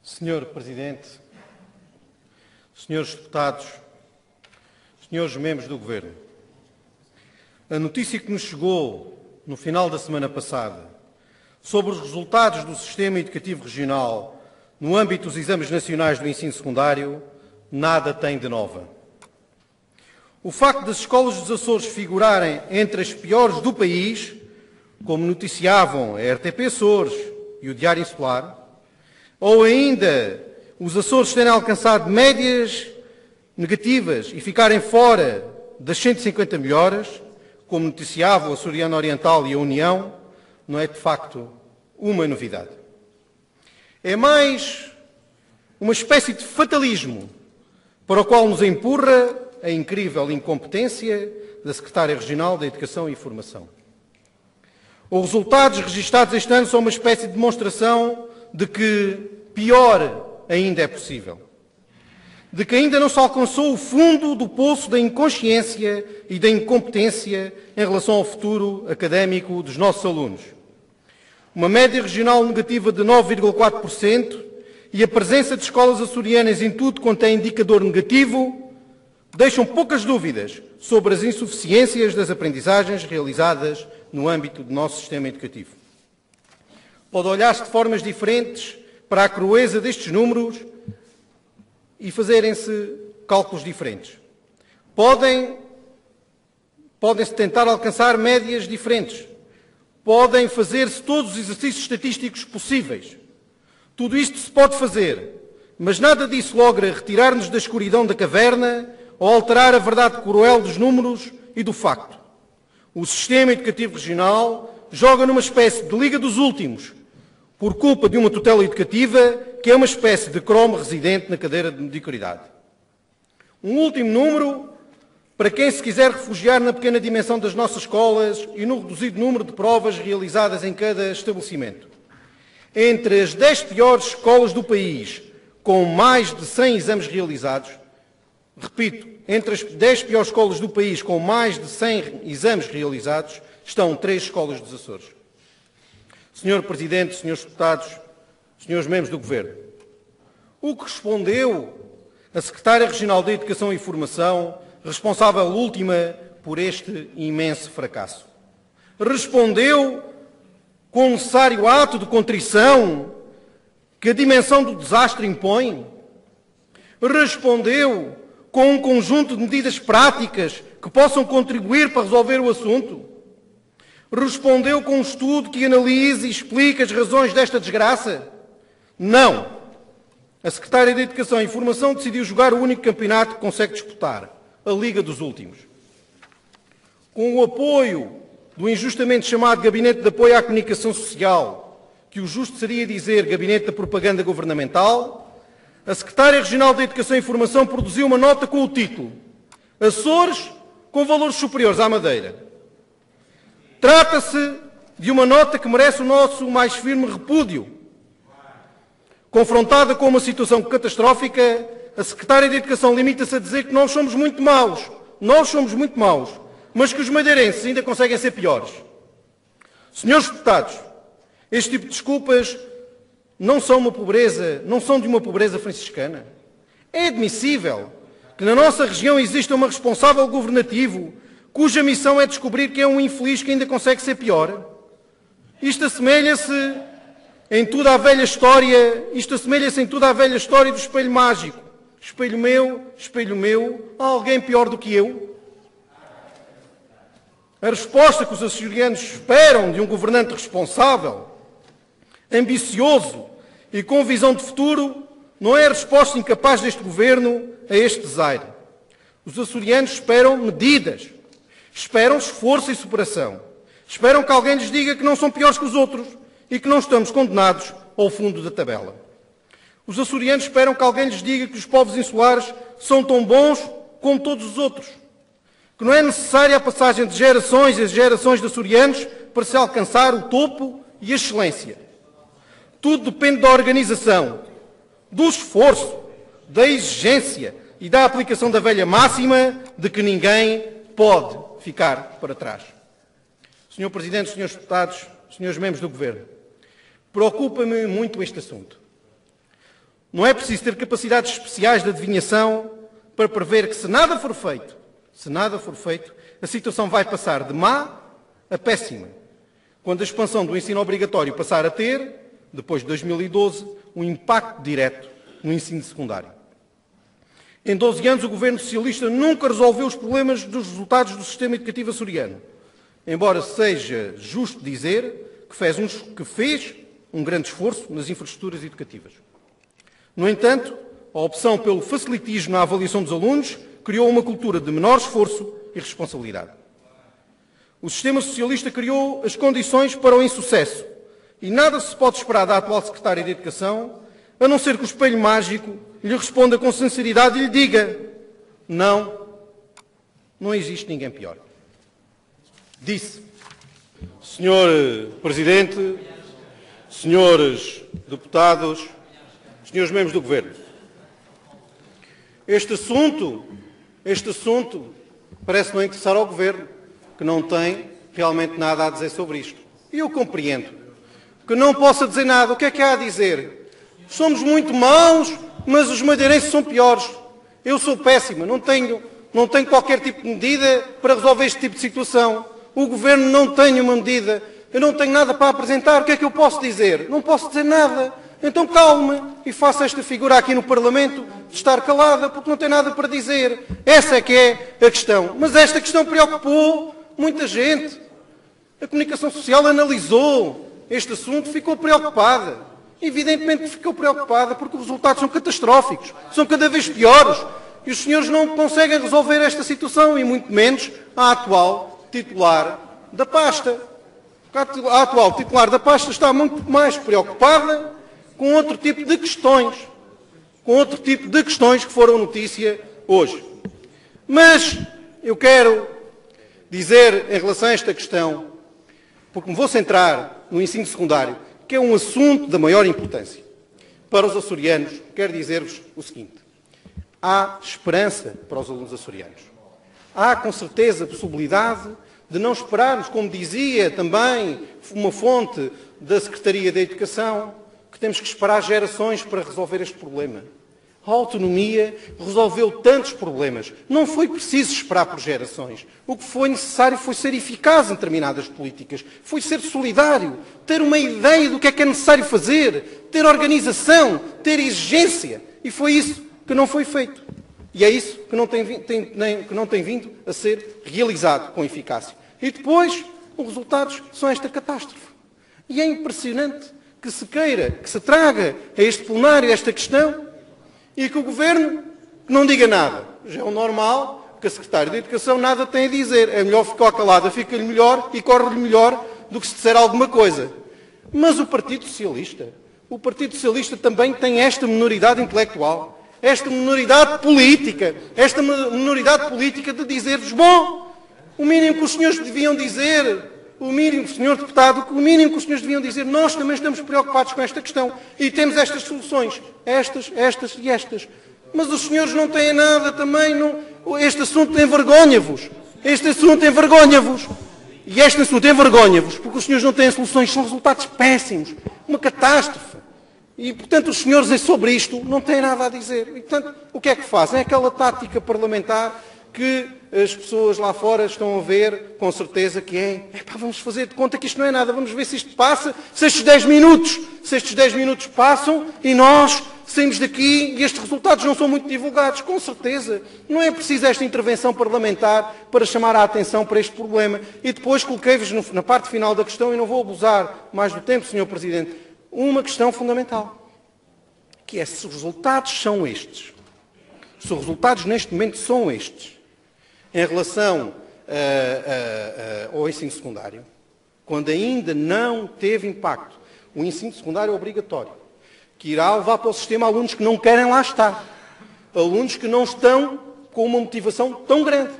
Senhor Presidente, Senhores Deputados, Senhores Membros do Governo, a notícia que nos chegou no final da semana passada sobre os resultados do Sistema Educativo Regional no âmbito dos exames nacionais do ensino secundário nada tem de nova. O facto das escolas dos Açores figurarem entre as piores do país, como noticiavam a RTP Açores e o Diário Insular, ou ainda os Açores terem alcançado médias negativas e ficarem fora das 150 melhores, como noticiavam a Açoriana Oriental e a União, não é de facto uma novidade. É mais uma espécie de fatalismo para o qual nos empurra a incrível incompetência da Secretária Regional da Educação e Formação. Os resultados registados este ano são uma espécie de demonstração de que pior ainda é possível. De que ainda não se alcançou o fundo do poço da inconsciência e da incompetência em relação ao futuro académico dos nossos alunos. Uma média regional negativa de 9,4% e a presença de escolas açorianas em tudo quanto é indicador negativo deixam poucas dúvidas sobre as insuficiências das aprendizagens realizadas no âmbito do nosso sistema educativo. Pode olhar-se de formas diferentes para a crueza destes números e fazerem-se cálculos diferentes. Podem-se tentar alcançar médias diferentes. Podem fazer-se todos os exercícios estatísticos possíveis. Tudo isto se pode fazer, mas nada disso logra retirar-nos da escuridão da caverna ou alterar a verdade cruel dos números e do facto. O sistema educativo regional joga numa espécie de liga dos últimos, por culpa de uma tutela educativa que é uma espécie de cromo residente na cadeira de mediocridade. Um último número para quem se quiser refugiar na pequena dimensão das nossas escolas e no reduzido número de provas realizadas em cada estabelecimento. Entre as 10 piores escolas do país, com mais de 100 exames realizados, repito, entre as 10 piores escolas do país com mais de 100 exames realizados, estão 3 escolas dos Açores. Senhor Presidente, Senhores Deputados, Senhores Membros do Governo, o que respondeu a Secretária Regional da Educação e Formação, responsável última por este imenso fracasso? Respondeu com o necessário ato de contrição que a dimensão do desastre impõe? Respondeu com um conjunto de medidas práticas que possam contribuir para resolver o assunto? Respondeu com um estudo que analise e explique as razões desta desgraça? Não. A Secretária da Educação e Formação decidiu jogar o único campeonato que consegue disputar, a Liga dos Últimos. Com o apoio do injustamente chamado Gabinete de Apoio à Comunicação Social, que o justo seria dizer Gabinete da Propaganda Governamental, a Secretária Regional da Educação e Formação produziu uma nota com o título Açores com valores superiores à Madeira. Trata-se de uma nota que merece o nosso mais firme repúdio. Confrontada com uma situação catastrófica, a Secretária de Educação limita-se a dizer que nós somos muito maus, mas que os madeirenses ainda conseguem ser piores. Senhores deputados, este tipo de desculpas não são de uma pobreza franciscana. É admissível que na nossa região exista uma responsável governativo cuja missão é descobrir que é um infeliz que ainda consegue ser pior. Isto assemelha-se em toda a velha história do espelho mágico. Espelho meu, há alguém pior do que eu? A resposta que os açorianos esperam de um governante responsável, ambicioso e com visão de futuro não é a resposta incapaz deste governo a este desaire. Os açorianos esperam medidas, esperam esforço e superação, esperam que alguém lhes diga que não são piores que os outros e que não estamos condenados ao fundo da tabela. Os açorianos esperam que alguém lhes diga que os povos insulares são tão bons como todos os outros, que não é necessária a passagem de gerações e gerações de açorianos para se alcançar o topo e a excelência. Tudo depende da organização, do esforço, da exigência e da aplicação da velha máxima de que ninguém pode ficar para trás. Senhor Presidente, Senhores Deputados, Senhores Membros do Governo, preocupa-me muito este assunto. Não é preciso ter capacidades especiais de adivinhação para prever que, se nada for feito, a situação vai passar de má a péssima, quando a expansão do ensino obrigatório passar a ter, depois de 2012, um impacto direto no ensino secundário. Em 12 anos, o governo socialista nunca resolveu os problemas dos resultados do sistema educativo açoriano, embora seja justo dizer que fez um grande esforço nas infraestruturas educativas. No entanto, a opção pelo facilitismo na avaliação dos alunos criou uma cultura de menor esforço e responsabilidade. O sistema socialista criou as condições para o insucesso e nada se pode esperar da atual Secretária de Educação, a não ser que o espelho mágico lhe responda com sinceridade e lhe diga: não, não existe ninguém pior. Disse: Senhor Presidente, senhores deputados, senhores membros do Governo, este assunto parece não interessar ao Governo, que não tem realmente nada a dizer sobre isto. E eu compreendo que não possa dizer nada. O que é que há a dizer? Somos muito maus, mas os madeirenses são piores. Eu sou péssima, não tenho qualquer tipo de medida para resolver este tipo de situação. O Governo não tem uma medida, eu não tenho nada para apresentar. O que é que eu posso dizer? Não posso dizer nada. Então calme e faça esta figura aqui no Parlamento de estar calada, porque não tem nada para dizer. Essa é que é a questão. Mas esta questão preocupou muita gente. A comunicação social analisou este assunto, ficou preocupada. Evidentemente que ficou preocupada porque os resultados são catastróficos, são cada vez piores. E os senhores não conseguem resolver esta situação, e muito menos a atual titular da pasta. A atual titular da pasta está muito mais preocupada com outro tipo de questões, que foram notícia hoje. Mas eu quero dizer em relação a esta questão, porque me vou centrar no ensino secundário, que é um assunto da maior importância. Para os açorianos, quero dizer-vos o seguinte: há esperança para os alunos açorianos. Há, com certeza, a possibilidade de não esperarmos, como dizia também uma fonte da Secretaria da Educação, que temos que esperar gerações para resolver este problema. A autonomia resolveu tantos problemas. Não foi preciso esperar por gerações. O que foi necessário foi ser eficaz em determinadas políticas. Foi ser solidário, ter uma ideia do que é necessário fazer, ter organização, ter exigência. E foi isso que não foi feito. E é isso que não tem vindo a ser realizado com eficácia. E depois, os resultados são esta catástrofe. E é impressionante que se queira, que se traga a este plenário esta questão e que o Governo não diga nada. Já é o normal que a Secretária de Educação nada tem a dizer. É melhor ficar calada, fica-lhe melhor e corre-lhe melhor do que se disser alguma coisa. Mas o Partido Socialista também tem esta minoridade intelectual, esta minoridade política de dizer-vos: bom, o mínimo que os senhores deviam dizer, senhor deputado, o mínimo que os senhores deviam dizer: nós também estamos preocupados com esta questão e temos estas soluções, estas e estas. Mas os senhores não têm nada também, este assunto envergonha-vos. Este assunto envergonha-vos. E este assunto envergonha-vos porque os senhores não têm soluções, são resultados péssimos, uma catástrofe. E, portanto, os senhores sobre isto não têm nada a dizer. E, portanto, o que é que fazem? É aquela tática parlamentar que as pessoas lá fora estão a ver, com certeza, que vamos fazer de conta que isto não é nada, vamos ver se isto passa, se estes 10 minutos passam e nós saímos daqui e estes resultados não são muito divulgados. Com certeza, não é preciso esta intervenção parlamentar para chamar a atenção para este problema. E depois coloquei-vos na parte final da questão, e não vou abusar mais do tempo, Sr. Presidente, uma questão fundamental, que é: se os resultados são estes, se os resultados neste momento são estes, em relação ao ensino secundário, quando ainda não teve impacto o ensino secundário obrigatório, que irá levar para o sistema alunos que não querem lá estar, alunos que não estão com uma motivação tão grande,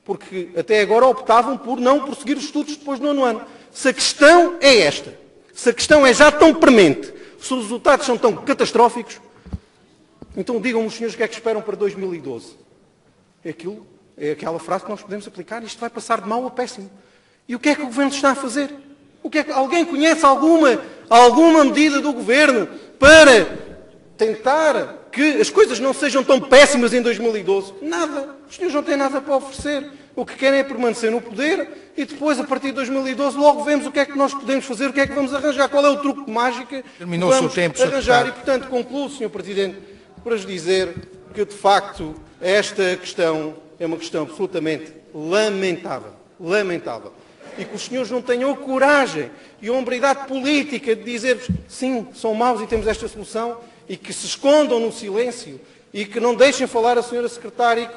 porque até agora optavam por não prosseguir os estudos depois do 9º ano. Se a questão é esta, se a questão é já tão premente, se os resultados são tão catastróficos, então digam-me os senhores o que é que esperam para 2012. É aquela frase que nós podemos aplicar: isto vai passar de mau a péssimo. E o que é que o Governo está a fazer? Alguém conhece alguma medida do Governo para tentar que as coisas não sejam tão péssimas em 2012. Nada. Os senhores não têm nada para oferecer. O que querem é permanecer no poder e depois, a partir de 2012, logo vemos o que é que nós podemos fazer, o que é que vamos arranjar, qual é o truque de mágica que vamos arranjar. E, portanto, concluo, Sr. Presidente, para lhes dizer que, de facto, esta questão é uma questão absolutamente lamentável. Lamentável. E que os senhores não tenham a coragem e a hombridade política de dizer sim, são maus e temos esta solução, e que se escondam no silêncio e que não deixem falar a senhora secretária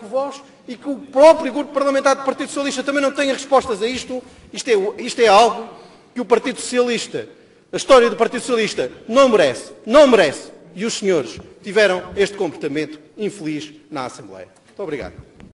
e que o próprio grupo parlamentar do Partido Socialista também não tenha respostas a isto. Isto é algo que o Partido Socialista, a história do Partido Socialista, não merece. Não merece. E os senhores tiveram este comportamento infeliz na Assembleia. Muito obrigado.